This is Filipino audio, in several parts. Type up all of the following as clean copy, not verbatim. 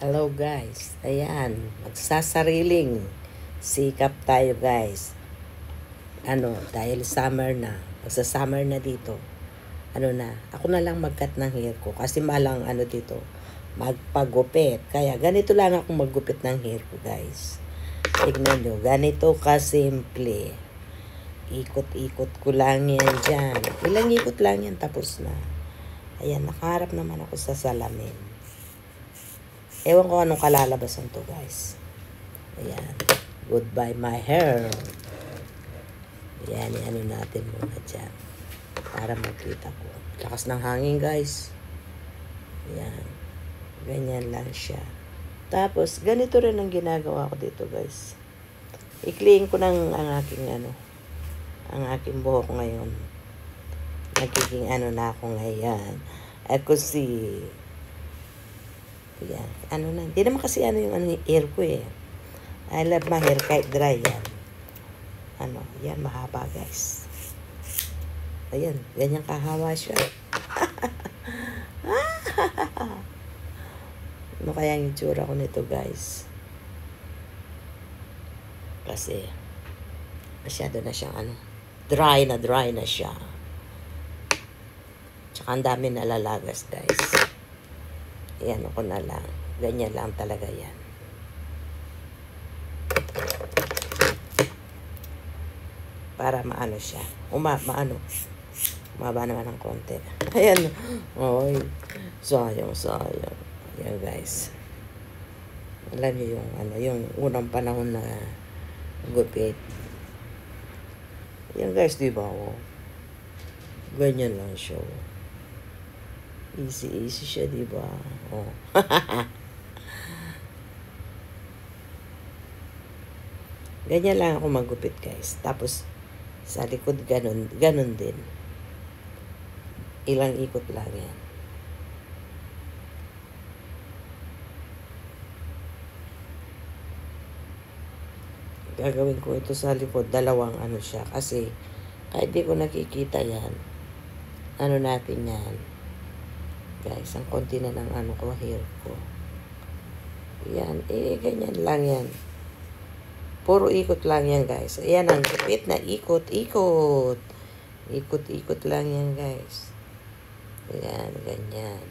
Hello guys, ayan, magsasariling sikap tayo guys. Dahil summer na, magsa-summer na dito. Ako na lang mag-cut ng hair ko kasi malang dito, magpagupit. Kaya ganito lang ako maggupit ng hair ko guys. Tignan nyo, ganito kasimple. Ikot-ikot ko lang yan dyan. Ilang ikot lang yan, tapos na. Ayan, nakaharap naman ako sa salamin. Ewan ko anong kalalabasan to guys. Ayan. Goodbye my hair. Ayan, natin muna dyan. Para makita ko. Lakas ng hangin guys. Ayan. Ganyan lang siya. Tapos, ganito rin ang ginagawa ko dito guys. Ikliin ko ng ang aking buhok ngayon. Nagiging na ako ngayon. Ako si... Yan. Hindi naman kasi yung hair ko eh. I love my hair kahit dry yan. Yan mahaba guys. Ayan, ganyan kahawa siya. Ano kaya yung itsura ko nito guys? Kasi masyado na siyang dry na siya. Tsaka ang dami nalalagas guys. Ayan ako na lang. Ganyan lang talaga yan. Para maano siya. Umaba naman ng konti. Ayan. Oy. Sayang. Ayan guys. Alam niyo yung unang panahon na gupit. Ayan guys, diba? Ganyan lang siya. Easy siya, diba? Oh. Ganyan lang ako magupit, guys. Tapos, sa likod, ganun din. Ilang ikot lang yan. Gagawin ko ito sa likod, dalawang siya. Kasi, kahit di ko nakikita yan, natin yan. Guys, ang konti na ng hair ko. Yan, ganyan lang yan. Puro ikot lang yan, guys. Ayan, ang gupit na ikot. Ikot lang yan, guys. Ayan, ganyan.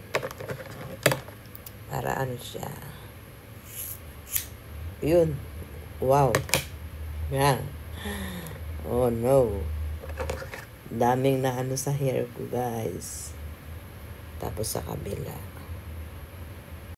Para siya. Yun. Wow. Yan. Oh, no. Daming na sa hair ko, guys. Tapos sa kabila.